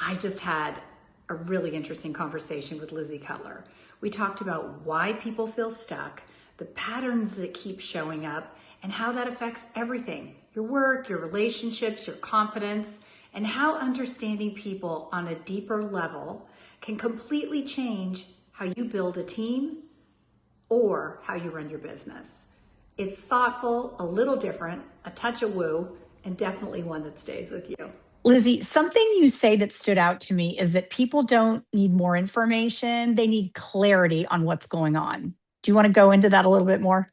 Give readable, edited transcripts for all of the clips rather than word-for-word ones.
I just had a really interesting conversation with Lizzi Cutler. We talked about why people feel stuck, the patterns that keep showing up, and how that affects everything: your work, your relationships, your confidence, and how understanding people on a deeper level can completely change how you build a team or how you run your business. It's thoughtful, a little different, a touch of woo, and definitely one that stays with you. Lizzie, something you say that stood out to me is that people don't need more information, they need clarity on what's going on. Do you want to go into that a little bit more?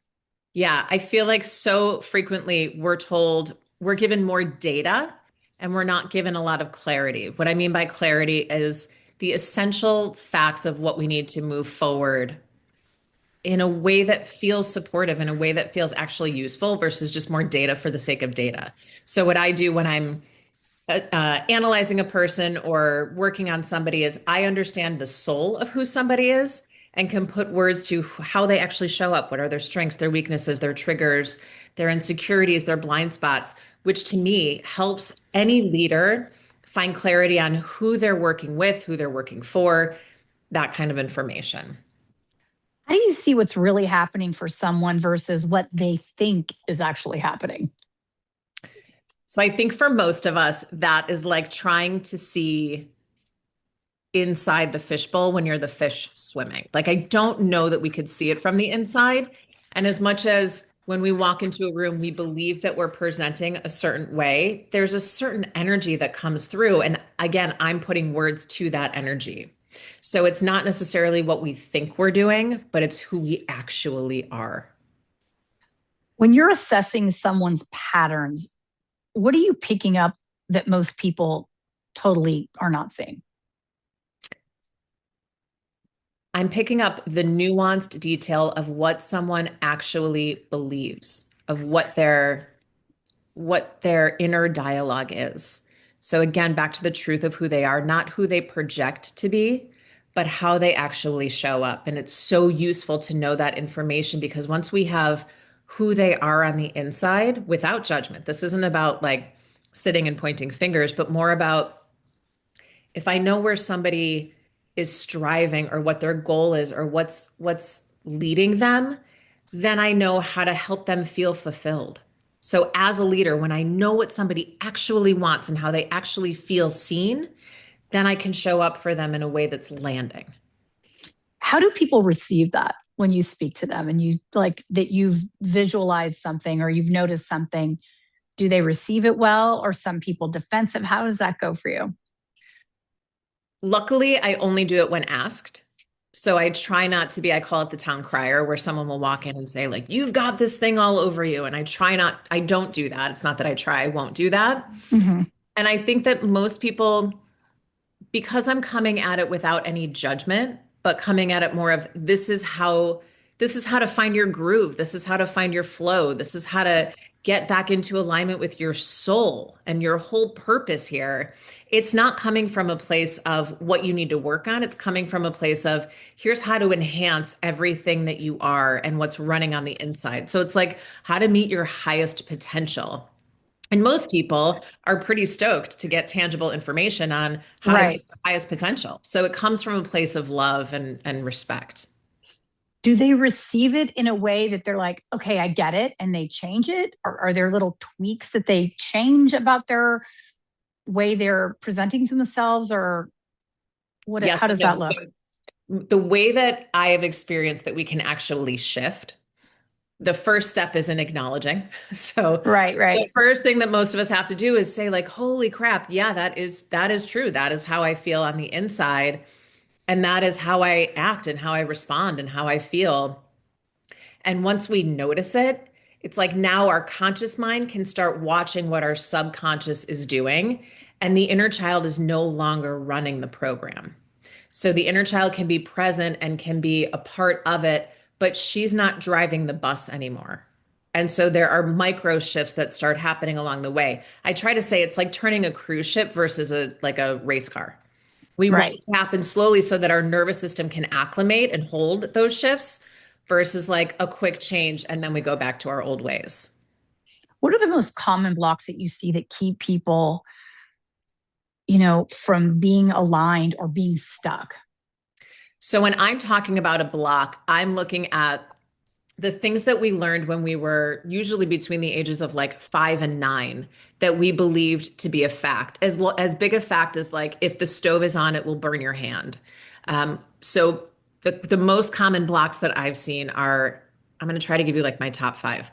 Yeah, I feel like so frequently we're told we're given more data and we're not given a lot of clarity. What I mean by clarity is the essential facts of what we need to move forward in a way that feels supportive, in a way that feels actually useful versus just more data for the sake of data. So, what I do when I'm analyzing a person or working on somebody is I understand the soul of who somebody is and can put words to how they actually show up. What are their strengths, their weaknesses, their triggers, their insecurities, their blind spots, which to me helps any leader find clarity on who they're working with, who they're working for, that kind of information. How do you see what's really happening for someone versus what they think is actually happening? So I think for most of us, that is like trying to see inside the fishbowl when you're the fish swimming. Like, I don't know that we could see it from the inside. And as much as when we walk into a room, we believe that we're presenting a certain way, there's a certain energy that comes through. And again, I'm putting words to that energy. So it's not necessarily what we think we're doing, but it's who we actually are. When you're assessing someone's patterns, what are you picking up that most people totally are not seeing? I'm picking up the nuanced detail of what someone actually believes, of what their inner dialogue is. So again, back to the truth of who they are, not who they project to be, but how they actually show up. And it's so useful to know that information because once we have who they are on the inside without judgment, this isn't about like sitting and pointing fingers, but more about if I know where somebody is striving or what their goal is or what's leading them, then I know how to help them feel fulfilled. So as a leader, when I know what somebody actually wants and how they actually feel seen, then I can show up for them in a way that's landing. How do people receive that when you speak to them and you like that you've visualized something or you've noticed something? Do they receive it well or some people defensive? How does that go for you? Luckily, I only do it when asked. So I try not to be, I call it the town crier, where someone will walk in and say, like, you've got this thing all over you. And I don't do that. It's not that I try, I won't do that. Mm-hmm. And I think that most people, because I'm coming at it without any judgment, but coming at it more of this is how to find your groove. This is how to find your flow. This is how to get back into alignment with your soul and your whole purpose here. It's not coming from a place of what you need to work on. It's coming from a place of here's how to enhance everything that you are and what's running on the inside. So it's like how to meet your highest potential. And most people are pretty stoked to get tangible information on how to Right. meet the highest potential. So it comes from a place of love and respect. Do they receive it in a way that they're like, okay, I get it, and they change it? Or are there little tweaks that they change about their way they're presenting to themselves? Or Yes how and does no. that look? So the way that I have experienced that we can actually shift, the first step is in acknowledging. So Right, the right. first thing that most of us have to do is say like, holy crap, yeah, that is true. That is how I feel on the inside. And that is how I act and how I respond and how I feel. And once we notice it, it's like now our conscious mind can start watching what our subconscious is doing. And the inner child is no longer running the program. So the inner child can be present and can be a part of it, but she's not driving the bus anymore. And so there are micro shifts that start happening along the way. I try to say it's like turning a cruise ship versus a race car. We want Right. it to happen slowly so that our nervous system can acclimate and hold those shifts versus like a quick change and then we go back to our old ways. What are the most common blocks that you see that keep people from being aligned or being stuck? So when I'm talking about a block, I'm looking at the things that we learned when we were usually between the ages of like 5 and 9 that we believed to be a fact, as big a fact as like if the stove is on, it will burn your hand. So the most common blocks that I've seen are, I'm going to try to give you like my top five.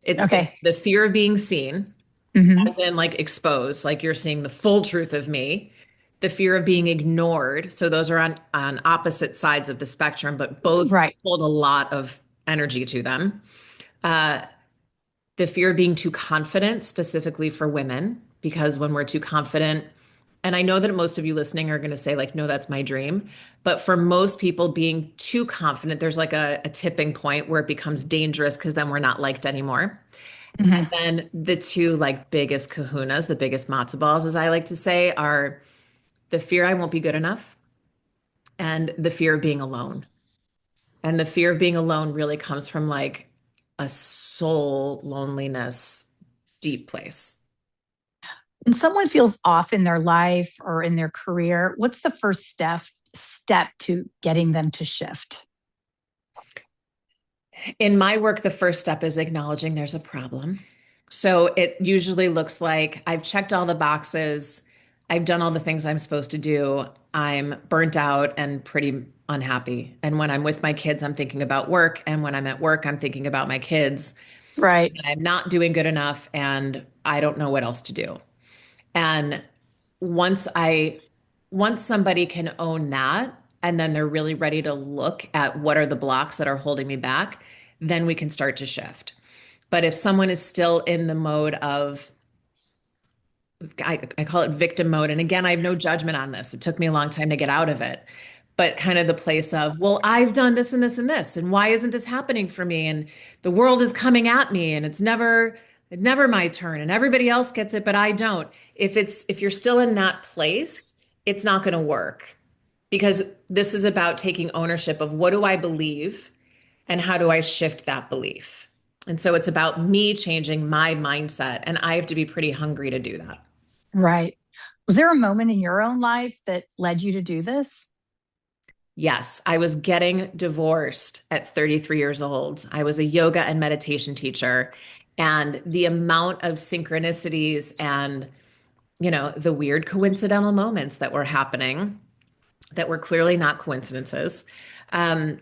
It's Okay. the fear of being seen, Hmm. as in like exposed, like you're seeing the full truth of me. The fear of being ignored. So those are on opposite sides of the spectrum, but both Right. hold a lot of energy to them. Uh, the fear of being too confident, specifically for women, because when we're too confident, and I know that most of you listening are going to say, like, no, that's my dream. But for most people, being too confident, there's like a tipping point where it becomes dangerous because then we're not liked anymore. Hmm. And then the two like biggest kahunas, the biggest matzo balls, as I like to say, are the fear I won't be good enough and the fear of being alone. And the fear of being alone really comes from like a soul loneliness, deep place. When someone feels off in their life or in their career, what's the first step to getting them to shift? In my work, the first step is acknowledging there's a problem. So it usually looks like I've checked all the boxes, I've done all the things I'm supposed to do. I'm burnt out and pretty unhappy. And when I'm with my kids, I'm thinking about work. And when I'm at work, I'm thinking about my kids. Right. I'm not doing good enough and I don't know what else to do. And once I once somebody can own that and then they're really ready to look at what are the blocks that are holding me back, then we can start to shift. But if someone is still in the mode of I call it victim mode. And again, I have no judgment on this. It took me a long time to get out of it. But kind of the place of, well, I've done this and this and this, and why isn't this happening for me? And the world is coming at me, and it's never my turn, and everybody else gets it, but I don't. If you're still in that place, it's not going to work because this is about taking ownership of what do I believe and how do I shift that belief. And so it's about me changing my mindset, and I have to be pretty hungry to do that. Right. Was there a moment in your own life that led you to do this? Yes, I was getting divorced at 33 years old. I was a yoga and meditation teacher, and the amount of synchronicities and, the weird coincidental moments that were happening that were clearly not coincidences, um,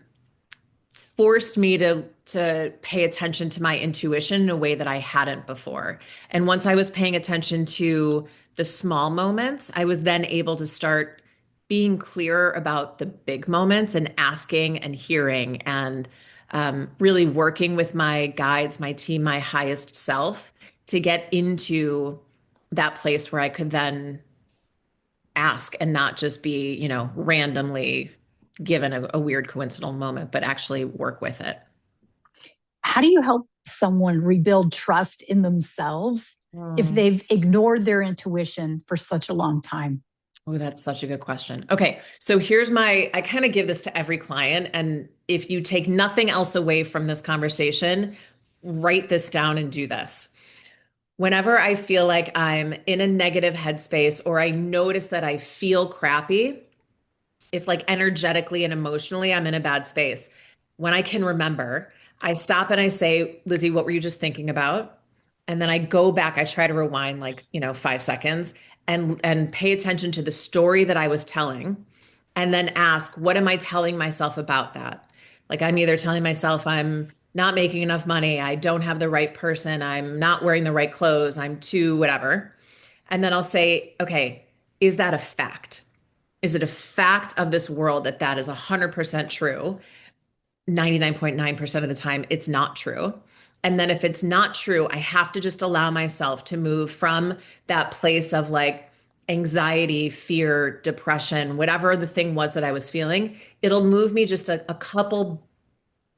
forced me to pay attention to my intuition in a way that I hadn't before. And once I was paying attention to the small moments, I was then able to start being clearer about the big moments and asking and hearing and really working with my guides, my team, my highest self to get into that place where I could then ask and not just be, randomly given a weird coincidental moment, but actually work with it. How do you help someone rebuild trust in themselves if Mm. they've ignored their intuition for such a long time? Oh, that's such a good question. Okay. So I kind of give this to every client. And if you take nothing else away from this conversation, write this down and do this. Whenever I feel like I'm in a negative headspace or I notice that I feel crappy, if like energetically and emotionally I'm in a bad space, when I can remember, I stop and I say, Lizzie, what were you just thinking about? And then I go back, I try to rewind like, 5 seconds and pay attention to the story that I was telling and then ask, what am I telling myself about that? Like I'm either telling myself I'm not making enough money, I don't have the right person, I'm not wearing the right clothes, I'm too whatever. And then I'll say, okay, is that a fact? Is it a fact of this world that that is 100% true? 99.9% of the time, it's not true. And then if it's not true, I have to just allow myself to move from that place of like anxiety, fear, depression, whatever the thing was that I was feeling. It'll move me just a couple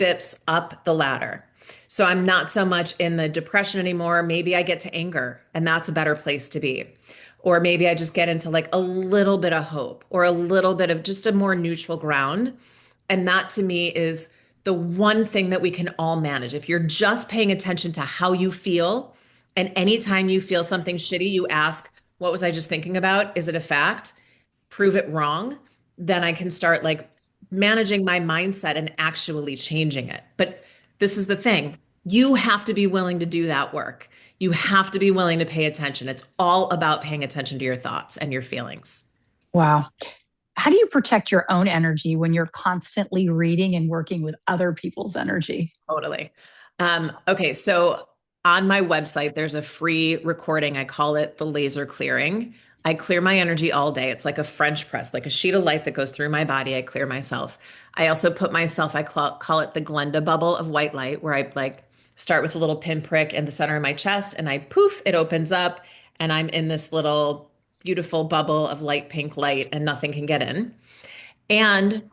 bips up the ladder. So I'm not so much in the depression anymore. Maybe I get to anger, and that's a better place to be. Or maybe I just get into like a little bit of hope or a little bit of just a more neutral ground. And that to me is the one thing that we can all manage. If you're just paying attention to how you feel, and anytime you feel something shitty, you ask, What was I just thinking about? Is it a fact? Prove it wrong. Then I can start like managing my mindset and actually changing it. But this is the thing. You have to be willing to do that work. You have to be willing to pay attention. It's all about paying attention to your thoughts and your feelings. Wow. How do you protect your own energy when you're constantly reading and working with other people's energy? Totally. Okay, so on my website, there's a free recording. I call it the laser clearing. I clear my energy all day. It's like a French press, like a sheet of light that goes through my body. I clear myself. I also put myself, call it the Glenda bubble of white light, where I like start with a little pinprick in the center of my chest and I poof, it opens up and I'm in this little beautiful bubble of light pink light and nothing can get in. And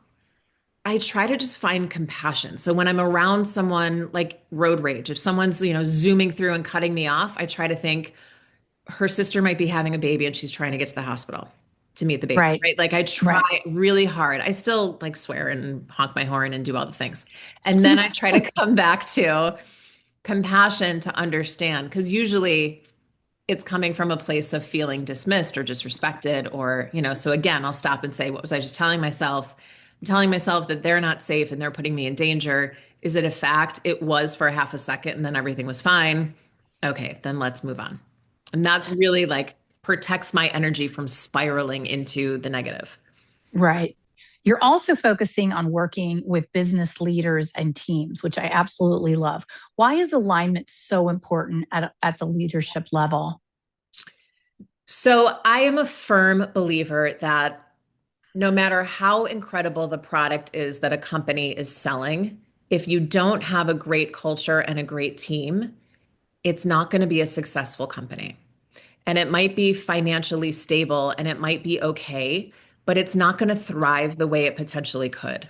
I try to just find compassion. So when I'm around someone like road rage, if someone's, zooming through and cutting me off, I try to think her sister might be having a baby and she's trying to get to the hospital to meet the baby, Right. right? Like I try Right. really hard. I still like swear and honk my horn and do all the things. And then I try to come back to compassion to understand because usually it's coming from a place of feeling dismissed or disrespected or, so again, I'll stop and say, what was I just telling myself? I'm telling myself that they're not safe and they're putting me in danger. Is it a fact? It was for a half a second and then everything was fine. Okay, then let's move on. And that's really like protects my energy from spiraling into the negative. Right. You're also focusing on working with business leaders and teams, which I absolutely love. Why is alignment so important at the leadership level? So I am a firm believer that no matter how incredible the product is that a company is selling, if you don't have a great culture and a great team, it's not going to be a successful company. And it might be financially stable and it might be okay, but it's not going to thrive the way it potentially could.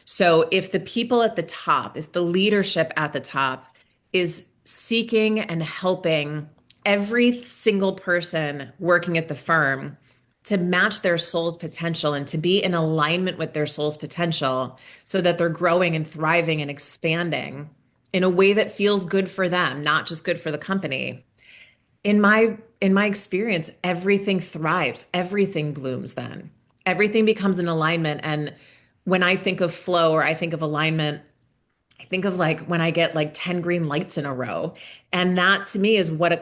So if the people at the top, if the leadership at the top is seeking and helping every single person working at the firm to match their soul's potential and to be in alignment with their soul's potential so that they're growing and thriving and expanding in a way that feels good for them, not just good for the company. In my experience, everything thrives, everything blooms then. Everything becomes an alignment. And when I think of flow or I think of alignment, I think of like when I get like 10 green lights in a row. And that to me is what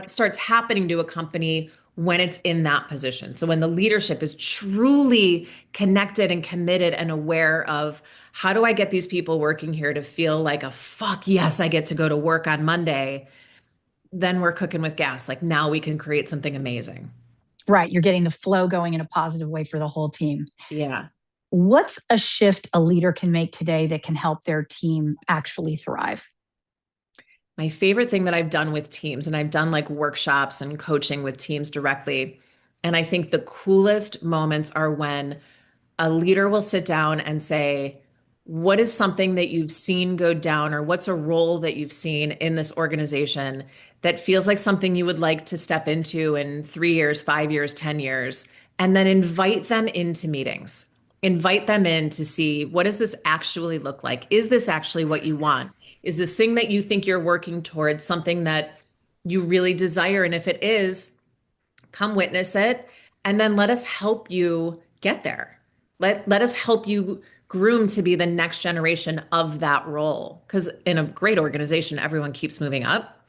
starts happening to a company when it's in that position. So when the leadership is truly connected and committed and aware of how do I get these people working here to feel like a fuck yes, I get to go to work on Monday, then we're cooking with gas. Like now we can create something amazing. Right. You're getting the flow going in a positive way for the whole team. Yeah. What's a shift a leader can make today that can help their team actually thrive? My favorite thing that I've done with teams, and I've done like workshops and coaching with teams directly. And I think the coolest moments are when a leader will sit down and say, what is something that you've seen go down, or what's a role that you've seen in this organization that feels like something you would like to step into in 3 years, 5 years, 10 years, and then invite them into meetings. Invite them in to see what does this actually look like? Is this actually what you want? Is this thing that you think you're working towards something that you really desire? And if it is, come witness it and then let us help you get there. Let us help you groom to be the next generation of that role. Because in a great organization, everyone keeps moving up.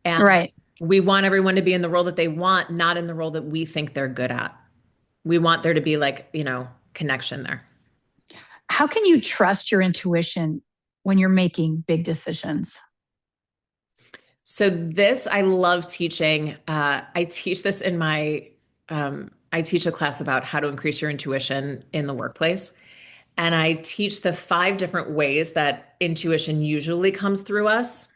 And Right. we want everyone to be in the role that they want, not in the role that we think they're good at. We want there to be like, connection there. How can you trust your intuition when you're making big decisions? So this I love teaching. I teach this in I teach a class about how to increase your intuition in the workplace. And I teach the 5 different ways that intuition usually comes through us.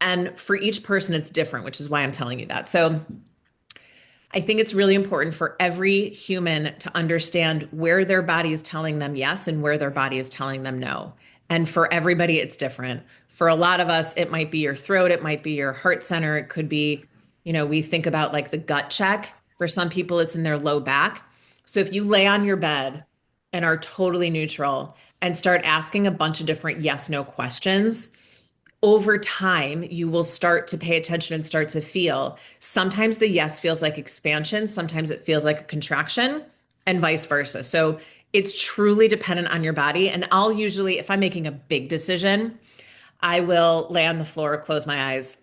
And for each person, it's different, which is why I'm telling you that. So I think it's really important for every human to understand where their body is telling them yes and where their body is telling them no. And for everybody, it's different. For a lot of us, it might be your throat, it might be your heart center, it could be, we think about like the gut check. For some people, it's in their low back. So if you lay on your bed and are totally neutral and start asking a bunch of different yes no questions, over time, you will start to pay attention and start to feel. Sometimes the yes feels like expansion, sometimes it feels like a contraction, and vice versa. So it's truly dependent on your body. And I'll usually, if I'm making a big decision, I will lay on the floor, close my eyes,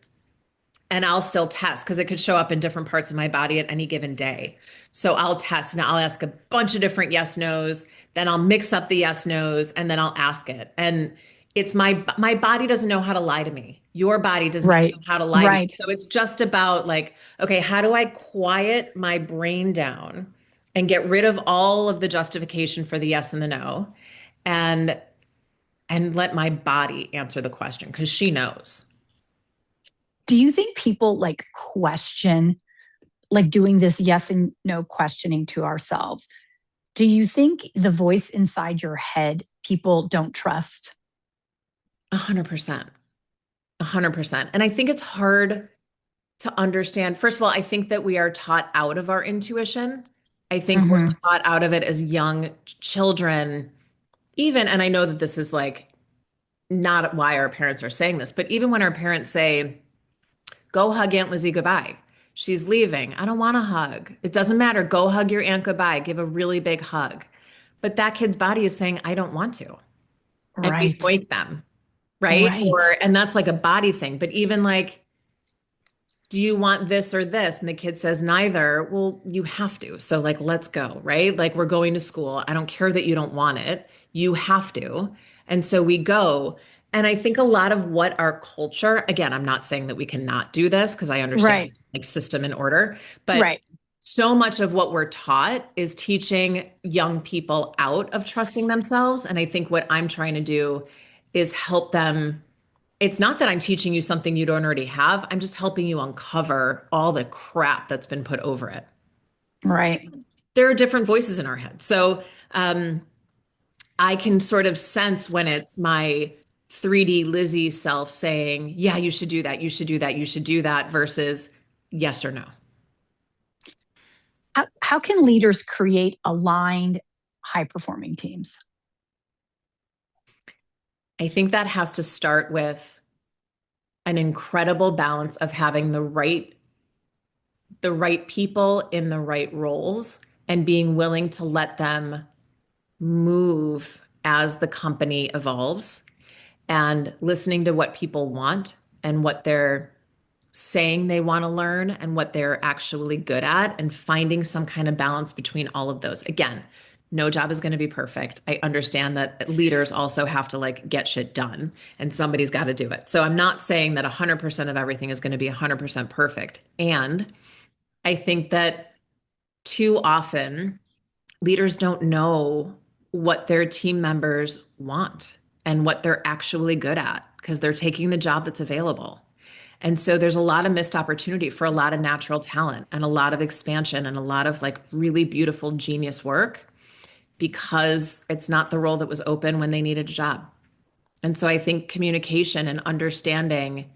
and I'll still test because it could show up in different parts of my body at any given day. So I'll test and I'll ask a bunch of different yes nos, then I'll mix up the yes nos and then I'll ask it. And it's my body doesn't know how to lie to me. Your body does not know Right. how to lie to you. Right. So it's just about like, okay, how do I quiet my brain down and get rid of all of the justification for the yes and the no and let my body answer the question because she knows. Do you think people like question, like doing this yes and no questioning to ourselves? Do you think the voice inside your head people don't trust? 100%. 100%. And I think it's hard to understand. First of all, I think that we are taught out of our intuition. I think we're Hmm. taught out of it as young children, even, and I know that this is like not why our parents are saying this, but even when our parents say, go hug Aunt Lizzie goodbye, she's leaving. I don't want a hug. It doesn't matter. Go hug your aunt goodbye. Give a really big hug. But that kid's body is saying, I don't want to. And we Right. point them, right? Right. Or, and that's like a body thing. But even like, do you want this or this? And the kid says neither. Well, you have to. So like, let's go, right? Like we're going to school. I don't care that you don't want it. You have to. And so we go. And I think a lot of what our culture, again, I'm not saying that we cannot do this because I understand Right. like system and order, but Right. so much of what we're taught is teaching young people out of trusting themselves. And I think what I'm trying to do is help them. It's not that I'm teaching you something you don't already have. I'm just helping you uncover all the crap that's been put over it. Right. There are different voices in our head. So um, I can sort of sense when it's my 3D Lizzie self saying, yeah, you should do that. You should do that. You should do that versus yes or no. How can leaders create aligned, high performing teams? I think that has to start with an incredible balance of having the right people in the right roles and being willing to let them move as the company evolves and listening to what people want and what they're saying they want to learn and what they're actually good at and finding some kind of balance between all of those. Again, no job is going to be perfect. I understand that leaders also have to like get shit done and somebody's got to do it. So I'm not saying that 100% of everything is going to be 100% perfect. And I think that too often leaders don't know what their team members want and what they're actually good at because they're taking the job that's available. And so there's a lot of missed opportunity for a lot of natural talent and a lot of expansion and a lot of like really beautiful genius work because it's not the role that was open when they needed a job. And so I think communication and understanding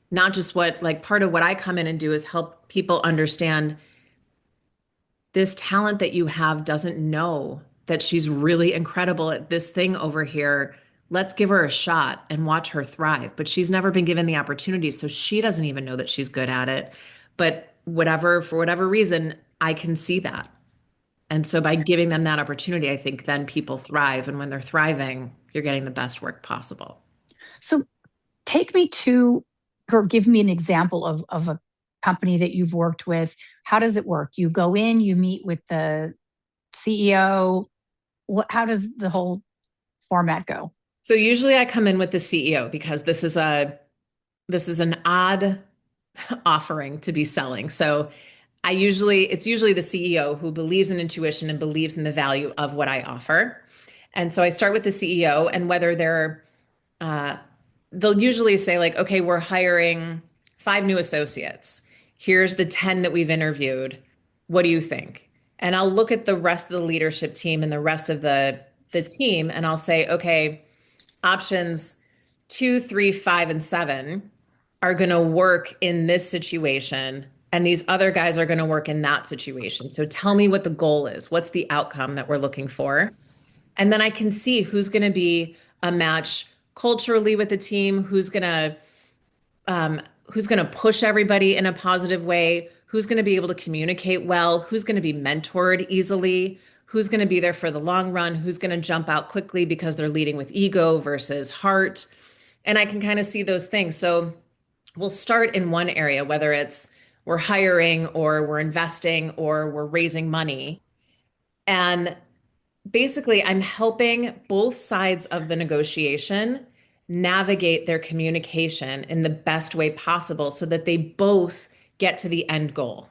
not just what like part of what I come in and do is help people understand this talent that you have doesn't know that she's really incredible at this thing over here. Let's give her a shot and watch her thrive. But she's never been given the opportunity. So she doesn't even know that she's good at it. But whatever, for whatever reason, I can see that. And so by giving them that opportunity, I think then people thrive. And when they're thriving, you're getting the best work possible. So take me to, or give me an example of a company that you've worked with. How does it work? You go in, you meet with the CEO. How does the whole format go? So usually I come in with the CEO because this is an odd offering to be selling. So it's usually the CEO who believes in intuition and believes in the value of what I offer. And so I start with the CEO and whether uh, they'll usually say like, okay, we're hiring 5 new associates. Here's the 10 that we've interviewed. What do you think? And I'll look at the rest of the leadership team and the rest of the team and I'll say, okay, options 2, 3, 5, and 7 are going to work in this situation. And these other guys are going to work in that situation. So tell me what the goal is. What's the outcome that we're looking for? And then I can see who's going to be a match culturally with the team, who's going to who's going to push everybody in a positive way, who's going to be able to communicate well, who's going to be mentored easily, who's going to be there for the long run, who's going to jump out quickly because they're leading with ego versus heart. And I can kind of see those things. So we'll start in one area, whether it's we're hiring or we're investing or we're raising money. And basically, I'm helping both sides of the negotiation navigate their communication in the best way possible so that they both get to the end goal.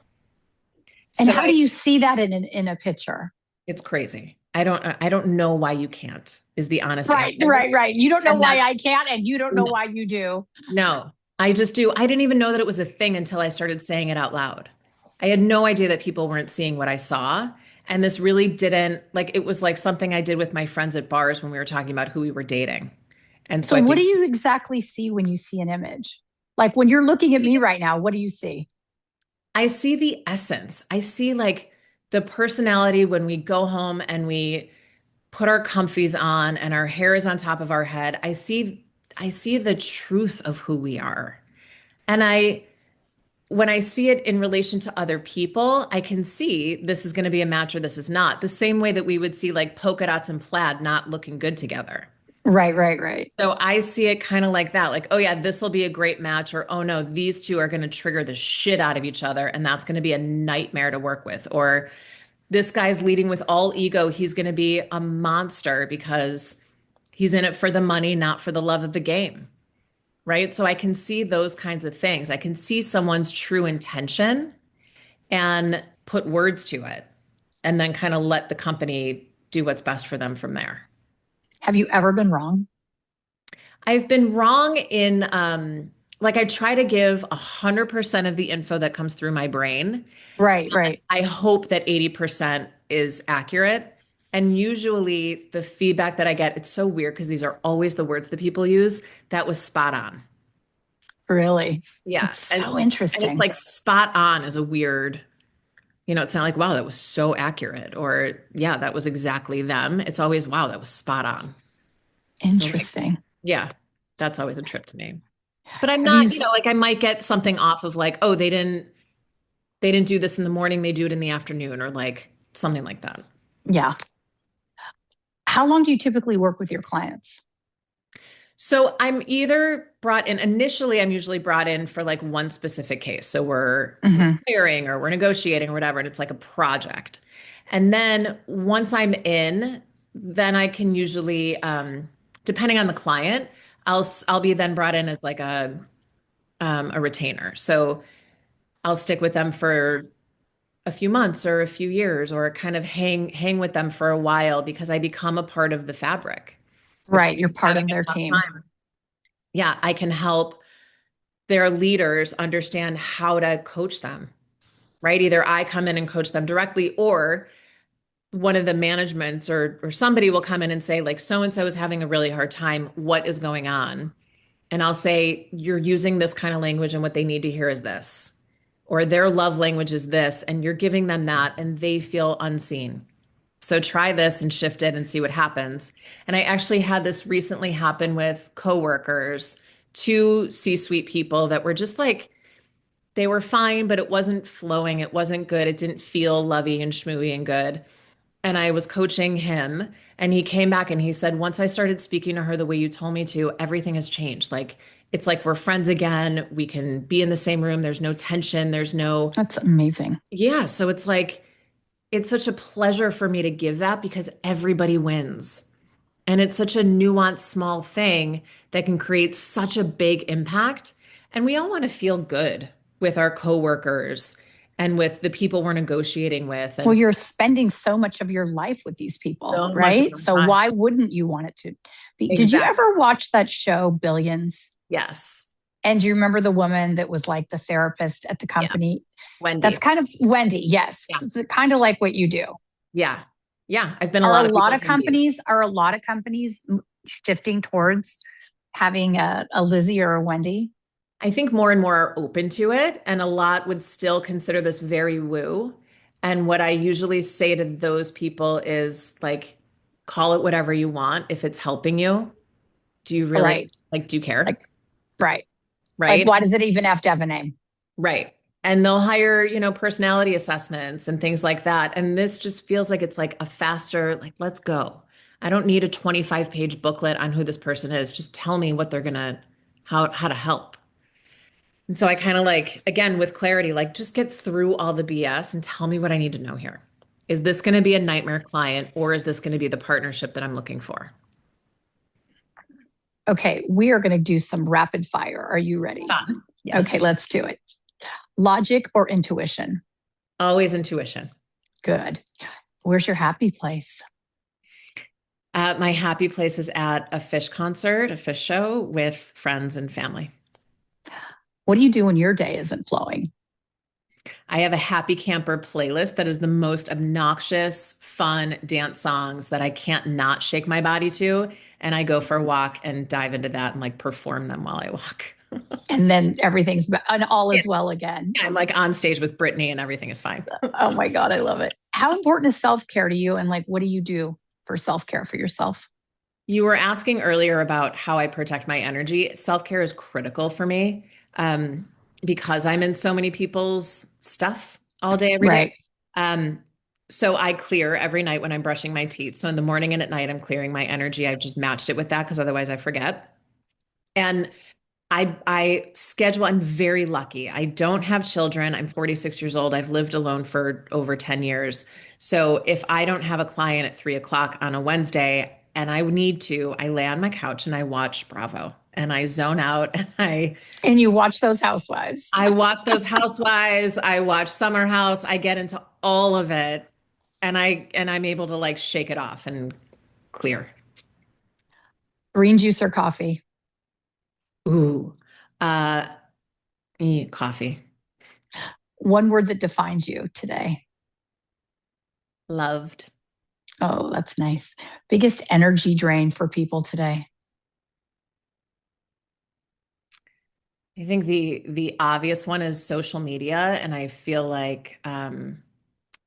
And So how do you see that in a picture? it's crazy. I don't know why you can't, is the honest Right, answer. right. You don't know And why that's I can't, and you don't know why you do. no, I just do. I didn't even know that it was a thing until I started saying it out loud. I had no idea that people weren't seeing what I saw. And this really didn't like it was like something I did with my friends at bars when we were talking about who we were dating. And so So, I what do think you exactly see when you see an image? Like when you're looking at me right now, what do you see? I see the essence. I see like the personality when we go home and we put our comfies on and our hair is on top of our head. I see the truth of who we are. And I when I see it in relation to other people, I can see this is going to be a match or this is not. The same way that we would see like polka dots and plaid not looking good together. Right. So I see it kind of like that, like, oh yeah, this will be a great match, or oh no, these two are going to trigger the shit out of each other, and that's going to be a nightmare to work with. Or this guy's leading with all ego, he's going to be a monster because he's in it for the money, not for the love of the game. Right. So I can see those kinds of things. I can see someone's true intention and put words to it and then kind of let the company do what's best for them from there. Have you ever been wrong? I've been wrong in like I try to give 100% of the info that comes through my brain. Right. I hope that 80% is accurate. And usually the feedback that I get, it's so weird because these are always the words that people use, that was spot on. Really? Yeah. That's And so it's interesting. like spot on is a weird, it's not like, wow, that was so accurate. Or yeah, that was exactly them. It's always, wow, that was spot on. So like, Interesting. yeah, that's always a trip to me. But I'm Have you, not, like I might get something off of like, oh, they didn't do this in the morning, they do it in the afternoon, or like something like that. yeah. How long do you typically work with your clients? So I'm either brought in initially, I'm usually brought in for like one specific case. So we're Hmm. hiring or we're negotiating or whatever, and it's like a project. And then once I'm in, then I can usually, depending on the client, I'll be then brought in as like a retainer. So I'll stick with them for a few months or a few years or kind of hang with them for a while because I become a part of the fabric. If Right. You're someone's part having of a their tough team. time, yeah, I can help their leaders understand how to coach them, right? Either I come in and coach them directly or one of the managements or somebody will come in and say like so and so is having a really hard time, what is going on? And I'll say you're using this kind of language and what they need to hear is this. Or their love language is this and you're giving them that and they feel unseen. So try this and shift it and see what happens. And I actually had this recently happen with coworkers, two C-suite people that were just like, they were fine, but it wasn't flowing. It wasn't good. It didn't feel lovey and schmooey and good. And I was coaching him and he came back and he said, once I started speaking to her the way you told me to, everything has changed. Like, it's like we're friends again. We can be in the same room. There's no tension. There's no, That's amazing. yeah. So it's like, it's such a pleasure for me to give that because everybody wins. And it's such a nuanced, small thing that can create such a big impact. And we all want to feel good with our coworkers and with the people we're negotiating with. Well, And you're spending so much of your life with these people, so much of right? our So time. why wouldn't you want it to be? Did you Exactly. ever watch that show, Billions? Yes. And do you remember the woman that was like the therapist at the Yeah. company? That's Wendy. kind of Wendy. Yes. Yeah. It's kind of like what you do. Yeah. Yeah. I've been a Are a lot of lot people's of Wendy's. companies shifting towards having a Lizzie or a Wendy? I think more and more are open to it, and a lot would still consider this very woo. And what I usually say to those people is like, call it whatever you want if it's helping you. Do you really Right. like, do you care? Like, right. Like, right? why does it even have to have a name? Right. And they'll hire, personality assessments and things like that. And this just feels like it's like a faster, like, let's go. I don't need a 25-page booklet on who this person is. Just tell me what they're gonna, how to help. And so I kind of like, again, with clarity, like just get through all the BS and tell me what I need to know here. Is this going to be a nightmare client or is this going to be the partnership that I'm looking for? Okay, we are going to do some rapid fire. Are you ready? Fun. Okay, Yes. let's do it. Logic or intuition? Always intuition. Good. Where's your happy place? My happy place is at a fish concert, a fish show with friends and family. What do you do when your day isn't flowing? I have a happy camper playlist that is the most obnoxious, fun dance songs that I can't not shake my body to. And I go for a walk and dive into that and like perform them while I walk. And then and all Yeah. is well again. I'm like on stage with Brittany and everything is fine. Oh my God, I love it. How important is self care to you? And like, what do you do for self care for yourself? You were asking earlier about how I protect my energy. Self-care is critical for me because I'm in so many people's stuff all day, every day. Right. Um, so I clear every night when I'm brushing my teeth. So in the morning and at night, I'm clearing my energy. I've just matched it with that because otherwise I forget. And I schedule, I'm very lucky. I don't have children. I'm 46 years old. I've lived alone for over 10 years. So if I don't have a client at 3 o'clock on a Wednesday and I need to, I lay on my couch and I watch Bravo and I zone out and And you watch those housewives. I watch those housewives, I watch Summer House, I get into all of it and I'm able to like shake it off and clear. Green juice or coffee? Ooh. Uh Coffee. One word that defines you today. Loved. Oh, that's nice. Biggest energy drain for people today. I think the obvious one is social media, and I feel like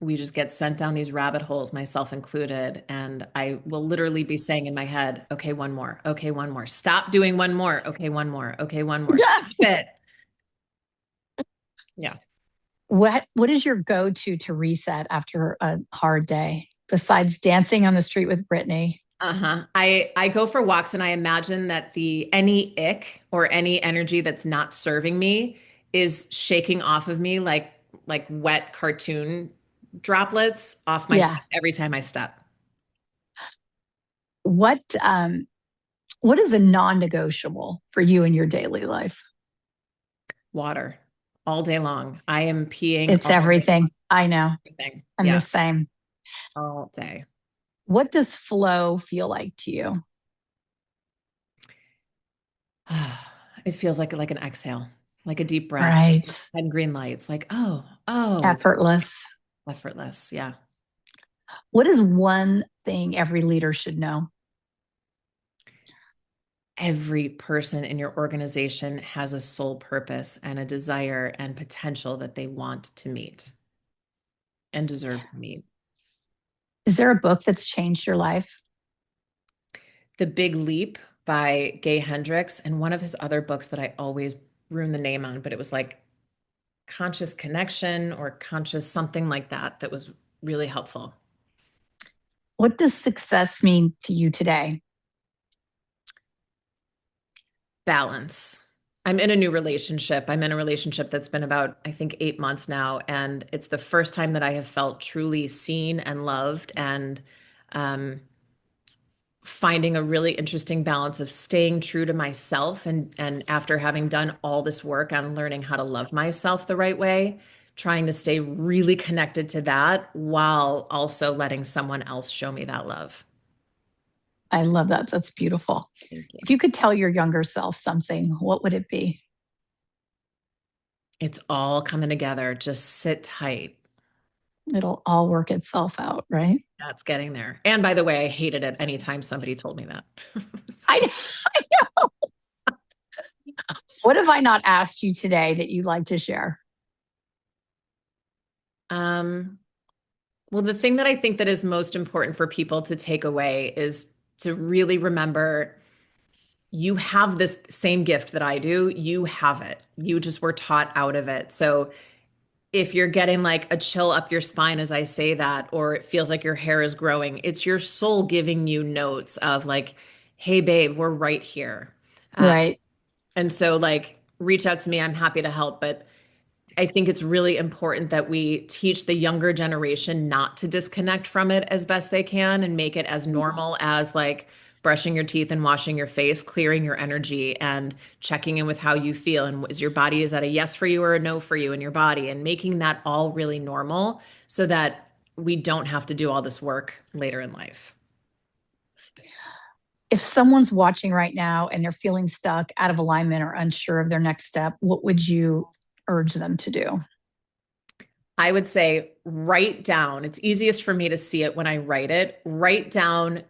we just get sent down these rabbit holes, myself included, and I will literally be saying in my head, "Okay, one more. Okay, one more. Stop doing one more. Okay, one more. Okay, one more. Stop it." Yeah. What is your go-to to reset after a hard day besides dancing on the street with Brittany? Uh-huh. I go for walks and I imagine that the any ick or any energy that's not serving me is shaking off of me like wet cartoon droplets off my feet Yeah. every time I step. What what is a non-negotiable for you in your daily life? Water all day long. I am peeing It's all day everything. I know. everything. I'm the Yeah, same. all day. What does flow feel like to you? It feels like an exhale, like a deep breath, Right. and green lights, like, oh, it's Effortless. effortless. Yeah. What is one thing every leader should know? Every person in your organization has a sole purpose and a desire and potential that they want to meet and deserve to meet. Is there a book that's changed your life? The Big Leap by Gay Hendricks, and one of his other books that I always ruin the name on, but it was like Conscious Connection or Conscious something like that, that was really helpful. What does success mean to you today? Balance. I'm in a new relationship. I'm in a relationship that's been about, I think, 8 months now. And it's the first time that I have felt truly seen and loved and um, finding a really interesting balance of staying true to myself. And after having done all this work on learning how to love myself the right way, trying to stay really connected to that while also letting someone else show me that love. I love that. That's beautiful. Thank you. If you could tell your younger self something, what would it be? It's all coming together. Just sit tight. It'll all work itself out, right? That's getting there. And by the way, I hated it anytime somebody told me that. I, I know. What have I not asked you today that you'd like to share? Um, well, the thing that I think that is most important for people to take away is to really remember you have this same gift that I do. You have it. You just were taught out of it. So if you're getting like a chill up your spine as I say that, or it feels like your hair is growing, it's your soul giving you notes of like, hey, babe, we're right here. Uh, Right. and so, like, reach out to me. I'm happy to help. But I think it's really important that we teach the younger generation not to disconnect from it as best they can and make it as normal as like brushing your teeth and washing your face, clearing your energy and checking in with how you feel. And is your body, is that a yes for you or a no for you in your body? And making that all really normal so that we don't have to do all this work later in life. If someone's watching right now and they're feeling stuck, out of alignment, or unsure of their next step, what would you urge them to do? I would say write down, it's easiest for me to see it when I write it. Write down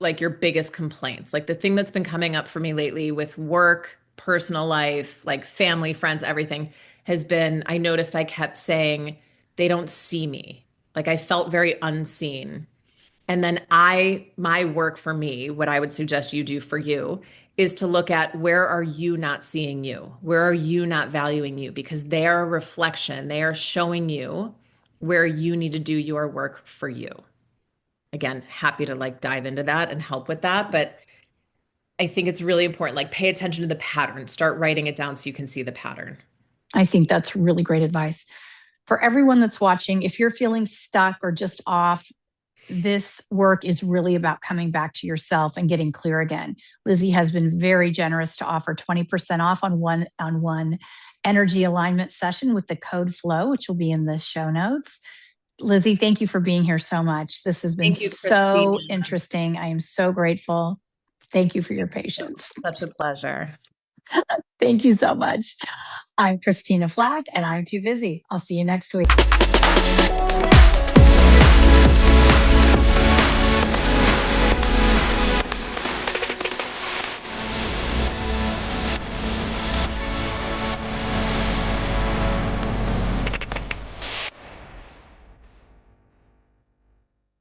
like your biggest complaints, like the thing that's been coming up for me lately with work, personal life, like family, friends, everything has been, I noticed I kept saying, they don't see me. Like I felt very unseen. And then my work for me, what I would suggest you do for you is to look at where are you not seeing you? Where are you not valuing you? Because they are a reflection. They are showing you where you need to do your work for you. Again, happy to like dive into that and help with that. But I think it's really important, like pay attention to the pattern, start writing it down so you can see the pattern. I think that's really great advice. For everyone that's watching, if you're feeling stuck or just off, this work is really about coming back to yourself and getting clear again. Lizzi has been very generous to offer 20% off on one energy alignment session with the code FLOW, which will be in the show notes. Lizzi, thank you for being here so much. This has been Thank you, so Christina. interesting. I am so grateful. Thank you for your patience. Such a pleasure. Thank you so much. I'm Christina Flack, and I'm too busy. I'll see you next week.